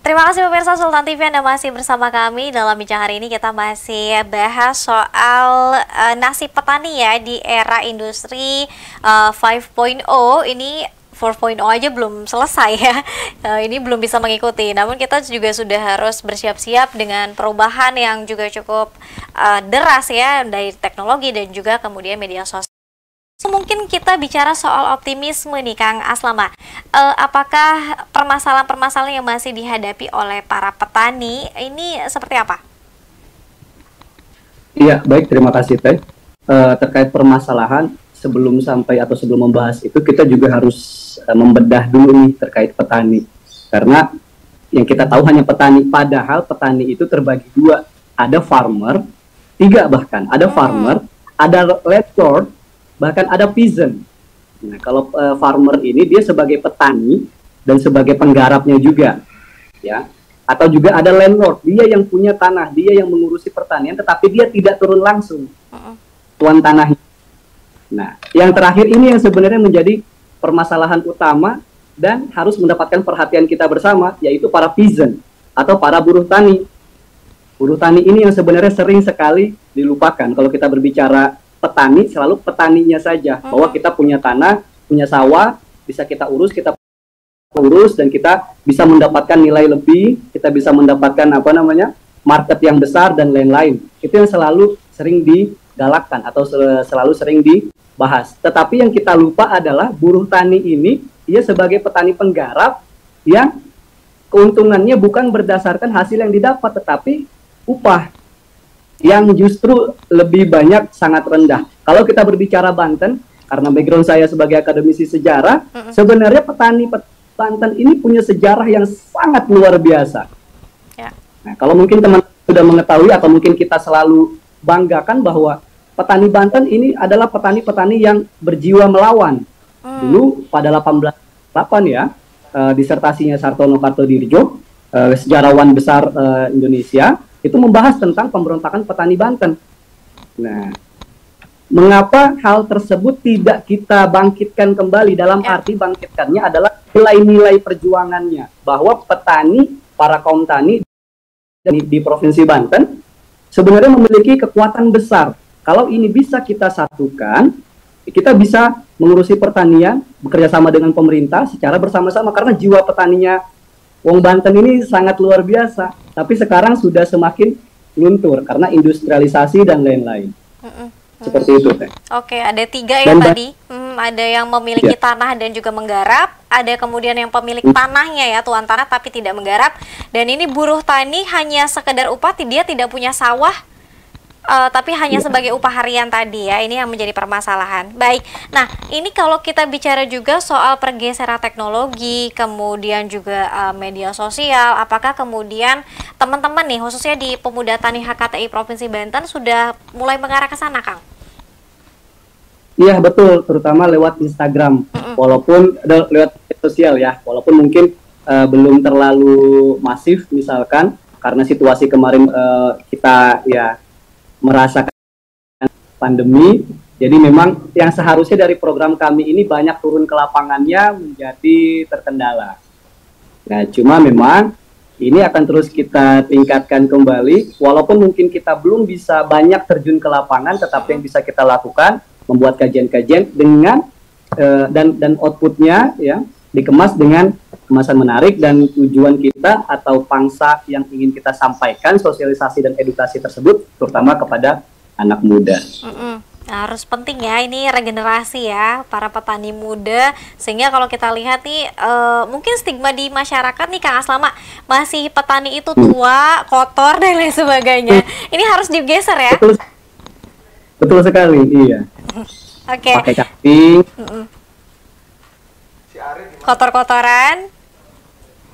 Terima kasih pemirsa Sultan TV, Anda masih bersama kami. Dalam bincang hari ini kita masih bahas soal nasib petani ya di era industri 5.0. Ini 4.0 aja belum selesai ya. Ini belum bisa mengikuti. Namun kita juga sudah harus bersiap-siap dengan perubahan yang juga cukup deras ya dari teknologi dan juga kemudian media sosial. Mungkin kita bicara soal optimisme nih Kang Aslama. Apakah permasalahan-permasalahan yang masih dihadapi oleh para petani ini seperti apa? Iya, baik, terima kasih Teh. Terkait permasalahan, sebelum sampai atau sebelum membahas itu, kita juga harus membedah dulu nih terkait petani. Karena yang kita tahu hanya petani, padahal petani itu terbagi dua. Ada farmer, tiga bahkan. Ada farmer, ada landlord, bahkan ada peasant. Nah, kalau farmer ini dia sebagai petani dan sebagai penggarapnya juga, ya. Atau juga ada landlord, dia yang punya tanah, dia yang mengurusi pertanian, tetapi dia tidak turun langsung tuan tanahnya. Nah, yang terakhir ini yang sebenarnya menjadi permasalahan utama dan harus mendapatkan perhatian kita bersama, yaitu para peasant atau para buruh tani. Buruh tani ini yang sebenarnya sering sekali dilupakan. Kalau kita berbicara petani, selalu petaninya saja, bahwa kita punya tanah, punya sawah, bisa kita urus, dan kita bisa mendapatkan nilai lebih, kita bisa mendapatkan market yang besar dan lain-lain. Itu yang selalu sering digalakkan atau selalu sering dibahas. Tetapi yang kita lupa adalah buruh tani ini, ia sebagai petani penggarap yang keuntungannya bukan berdasarkan hasil yang didapat, tetapi upah yang justru lebih banyak, sangat rendah. Kalau kita berbicara Banten, karena background saya sebagai akademisi sejarah, sebenarnya petani Banten ini punya sejarah yang sangat luar biasa. Ya. Nah, kalau mungkin teman sudah mengetahui atau mungkin kita selalu banggakan bahwa petani Banten ini adalah petani-petani yang berjiwa melawan. Dulu pada 1808 ya, disertasinya Sartono Kartodirjo, sejarawan besar Indonesia, itu membahas tentang pemberontakan petani Banten. Nah, mengapa hal tersebut tidak kita bangkitkan kembali? Dalam arti bangkitkannya adalah nilai-nilai perjuangannya, bahwa petani, para kaum tani di Provinsi Banten sebenarnya memiliki kekuatan besar. Kalau ini bisa kita satukan, kita bisa mengurusi pertanian, bekerja sama dengan pemerintah secara bersama-sama, karena jiwa petaninya Wong Banten ini sangat luar biasa, tapi sekarang sudah semakin luntur karena industrialisasi dan lain-lain. Seperti itu, Teh. Oke, ada tiga ya tadi. Ada yang memiliki tanah dan juga menggarap, ada kemudian yang pemilik tanahnya ya, tuan tanah tapi tidak menggarap, dan ini buruh tani hanya sekedar upah, dia tidak punya sawah, tapi hanya sebagai upah harian tadi ya. Ini yang menjadi permasalahan. Baik, nah ini kalau kita bicara juga soal pergeseran teknologi, kemudian juga media sosial, apakah kemudian teman-teman nih khususnya di Pemuda Tani HKTI Provinsi Banten sudah mulai mengarah ke sana, Kang? Iya betul, terutama lewat Instagram, walaupun lewat media sosial ya, walaupun mungkin belum terlalu masif misalkan, karena situasi kemarin kita ya merasakan pandemi, jadi memang yang seharusnya dari program kami ini banyak turun ke lapangannya menjadi terkendala. Nah, cuma memang ini akan terus kita tingkatkan kembali, walaupun mungkin kita belum bisa banyak terjun ke lapangan, tetapi yang bisa kita lakukan membuat kajian-kajian dengan dan outputnya ya dikemas dengan kemasan menarik, dan tujuan kita atau pangsa yang ingin kita sampaikan, sosialisasi dan edukasi tersebut terutama kepada anak muda. Harus penting ya, ini regenerasi ya para petani muda, sehingga kalau kita lihat nih mungkin stigma di masyarakat nih Kang Aslama, masih petani itu tua, kotor dan lain sebagainya. Ini harus digeser ya. Betul sekali, iya. Oke. Pakai cacing.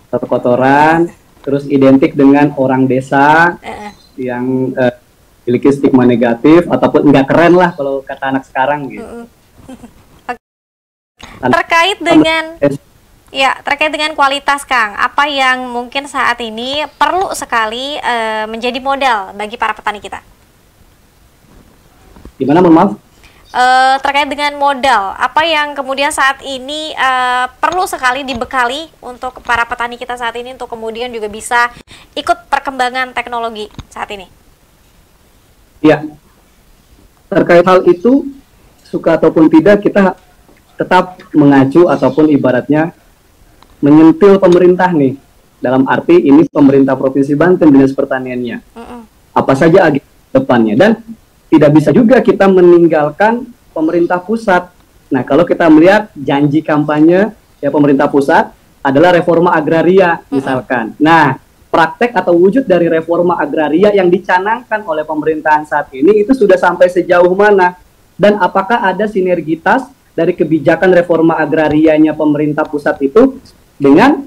Kotor-kotoran, terus identik dengan orang desa yang memiliki stigma negatif ataupun nggak keren lah kalau kata anak sekarang gitu. Terkait dengan kualitas, Kang, apa yang mungkin saat ini perlu sekali menjadi modal bagi para petani kita? Gimana, mohon maaf? terkait dengan modal, apa yang kemudian saat ini perlu sekali dibekali untuk para petani kita saat ini untuk kemudian juga bisa ikut perkembangan teknologi saat ini? Ya, terkait hal itu, suka ataupun tidak, kita tetap mengacu ataupun ibaratnya menyentil pemerintah nih. Dalam arti ini pemerintah Provinsi Banten, Dinas Pertaniannya. Apa saja agenda depannya. Dan tidak bisa juga kita meninggalkan pemerintah pusat. Nah, kalau kita melihat janji kampanye ya pemerintah pusat adalah reforma agraria misalkan. Nah, praktek atau wujud dari reforma agraria yang dicanangkan oleh pemerintahan saat ini itu sudah sampai sejauh mana? Dan apakah ada sinergitas dari kebijakan reforma agrarianya pemerintah pusat itu dengan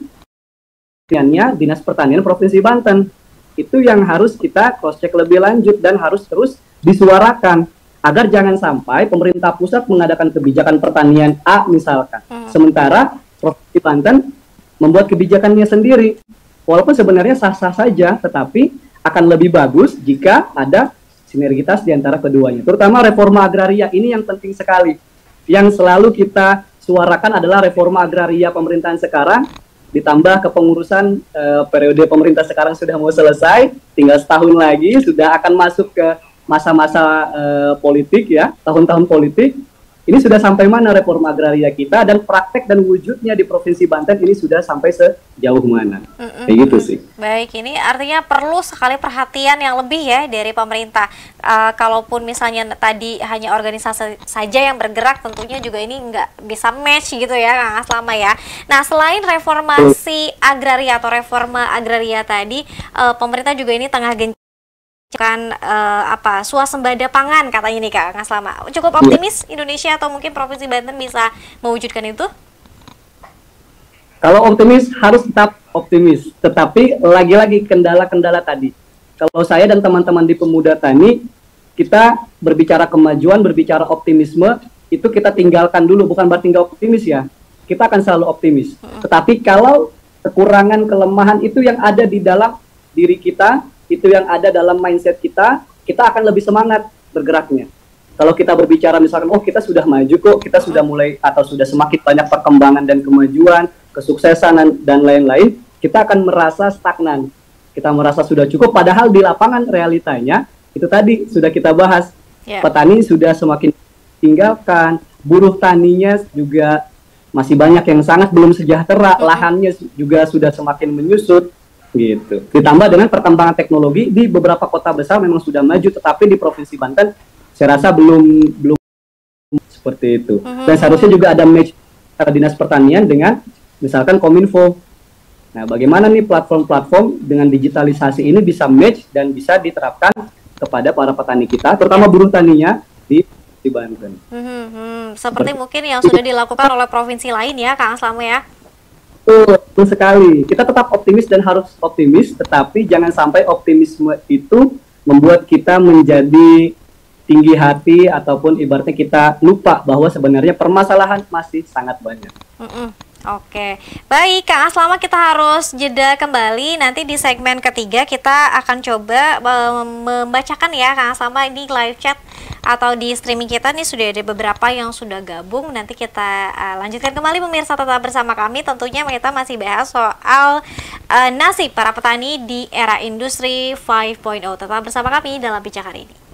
Dinas Pertanian Provinsi Banten? Itu yang harus kita cross check lebih lanjut dan harus terus disuarakan agar jangan sampai pemerintah pusat mengadakan kebijakan pertanian A misalkan, sementara Provinsi Banten membuat kebijakannya sendiri. Walaupun sebenarnya sah-sah saja, tetapi akan lebih bagus jika ada sinergitas di antara keduanya. Terutama reforma agraria ini yang penting sekali. Yang selalu kita suarakan adalah reforma agraria pemerintahan sekarang, ditambah kepengurusan periode pemerintah sekarang sudah mau selesai, tinggal setahun lagi sudah akan masuk ke masa-masa politik ya, tahun-tahun politik. Ini sudah sampai mana reforma agraria kita dan praktek dan wujudnya di Provinsi Banten ini sudah sampai sejauh mana? Kayak gitu sih. Baik, ini artinya perlu sekali perhatian yang lebih ya dari pemerintah. Kalaupun misalnya tadi hanya organisasi saja yang bergerak, tentunya juga ini nggak bisa match gitu ya, Kang Aslama ya. Nah, selain reformasi agraria atau reforma agraria tadi, pemerintah juga ini tengah swasembada pangan katanya nih Kak Aslama. Cukup optimis Indonesia atau mungkin Provinsi Banten bisa mewujudkan itu? Kalau optimis harus tetap optimis, tetapi lagi-lagi kendala-kendala tadi. Kalau saya dan teman-teman di Pemuda Tani, kita berbicara kemajuan, berbicara optimisme, itu kita tinggalkan dulu, bukan berarti nggak optimis ya. Kita akan selalu optimis. Tetapi kalau kekurangan, kelemahan itu yang ada di dalam diri kita, itu yang ada dalam mindset kita, kita akan lebih semangat bergeraknya. Kalau kita berbicara misalkan, oh kita sudah maju kok, kita sudah mulai atau sudah semakin banyak perkembangan dan kemajuan, kesuksesan dan lain-lain, kita akan merasa stagnan. Kita merasa sudah cukup, padahal di lapangan realitanya, itu tadi sudah kita bahas, petani sudah semakin tinggalkan, buruh taninya juga masih banyak yang sangat belum sejahtera, lahannya juga sudah semakin menyusut, gitu. Ditambah dengan perkembangan teknologi di beberapa kota besar memang sudah maju, tetapi di Provinsi Banten saya rasa belum seperti itu. Dan seharusnya juga ada match antara Dinas Pertanian dengan misalkan Kominfo. Nah, bagaimana nih platform-platform dengan digitalisasi ini bisa match dan bisa diterapkan kepada para petani kita, terutama buruh taninya di Banten. Seperti mungkin yang sudah dilakukan oleh provinsi lain ya, Kang Aslama ya. Betul sekali. Kita tetap optimis dan harus optimis, tetapi jangan sampai optimisme itu membuat kita menjadi tinggi hati ataupun ibaratnya kita lupa bahwa sebenarnya permasalahan masih sangat banyak. Oke, baik Kang Aslama, kita harus jeda kembali. Nanti di segmen ketiga kita akan coba membacakan ya Kang Aslama, ini live chat atau di streaming kita nih sudah ada beberapa yang sudah gabung. Nanti kita lanjutkan kembali pemirsa, tetap bersama kami. Tentunya kita masih bahas soal nasib para petani di era industri 5.0. Tetap bersama kami dalam Bincang hari ini.